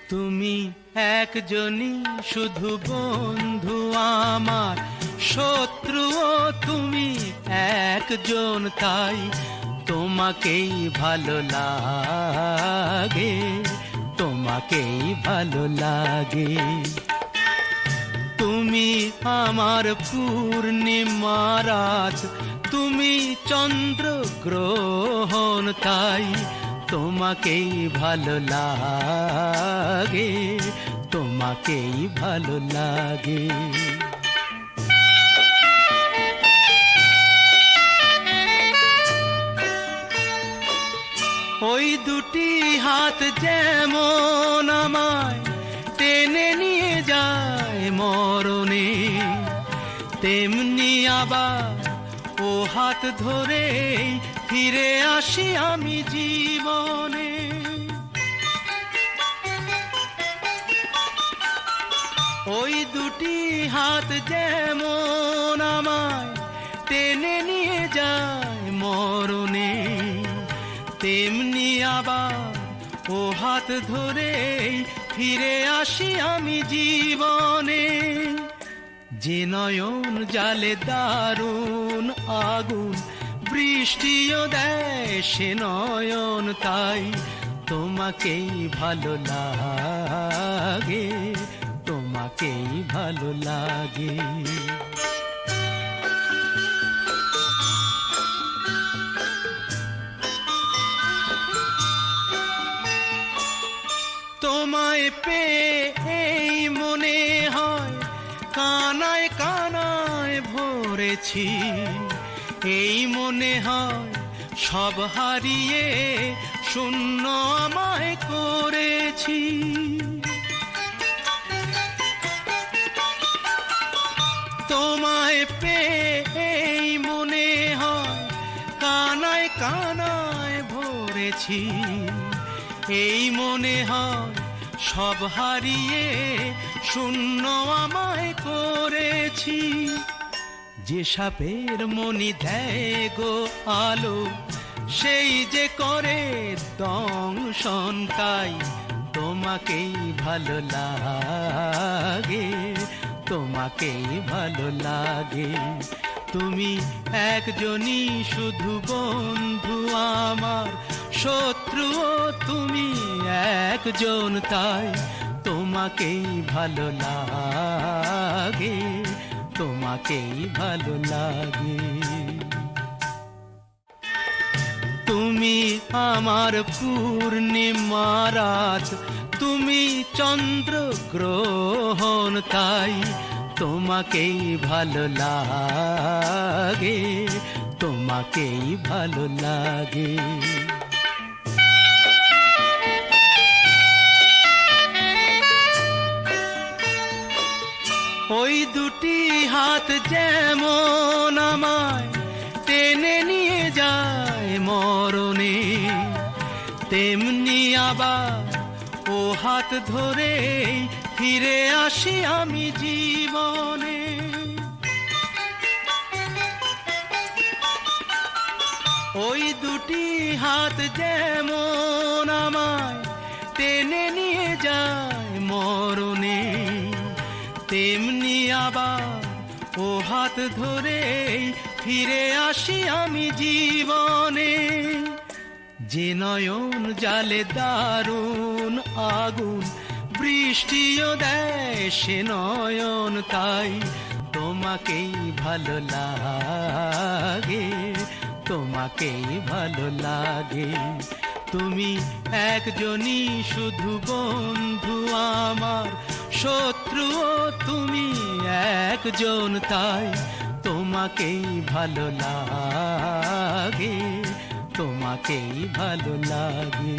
তুমি একজনই শুধু বন্ধু আমার, শত্রুও তুমি একজন, তাই তোমাকেই ভালো লাগে, তোমাকেই ভালো লাগে। তুমি আমার পূর্ণিমা রাত, তুমি চন্দ্র গ্রহণ, তাই তোমাকেই ভালো লাগে, তোমাকেই ভালো লাগে। ওই দুটি হাত যেমন আমায় টেনে নিয়ে যায় মরণে, তেমনি আবার ও হাত ধরে ফিরে আসি আমি জীবনে। ওই দুটি হাত যেমন আমায় টেনে নিয়ে যায় মরণে, তেমনি আবার ও হাত ধরে ফিরে আসি আমি জীবনে। যে নয়ন জালে দারুণ আগুন, বৃষ্টিও দেয় সে নয়ন, তাই তোমাকেই ভালো লাগে, তোমাকেই ভালো লাগে। তোমায় পেয়ে এই মনে হয় কানায় কানায় ভরেছি, এই মনে হয় সব হারিয়ে শূন্য আমায় করেছি। তোমায় পেয়ে এই মনে হয় কানায় কানায় ভরেছি, এই মনে হয় সব হারিয়ে শূন্য আমায় করেছি। যে সাপের মনি দেয় গো আলো, সেই যে করে দংশন, তাই তোমাকেই ভালো লাগে, তোমাকেই ভালো লাগে। তুমি একজনই শুধু বন্ধু আমার, শত্রুও তুমি একজন, তাই তোমাকেই ভালো লাগে, তোমাকেই ভালো লাগে। তুমি আমার পূর্ণিমা রাত, তুমি চন্দ্র গ্রহণ, তাই তোমাকেই ভালো লাগে, তোমাকেই ভালো লাগে। ওই দুটি হাত যেমন আমায় টেনে নিয়ে যায় মরণে, তেমনি আবার ও হাত ধরে ফিরে আসি আমি জীবনে। ওই দুটি হাত যেমন আমায় টেনে নিয়ে যায় মরণে, তেমনি আবার ও হাত ধরে ফিরে আসি আমি জীবনে। যে নয়ন জালে দারুণ আগুন, বৃষ্টিও দেয় সে নয়ন, তাই তোমাকেই ভালো লাগে, তোমাকেই ভালো লাগে। তুমি একজনই শুধু বন্ধু আমার, শত্রুও তুমি একজন, তাই তোমাকেই ভালো লাগে, তোমাকেই ভালো লাগে।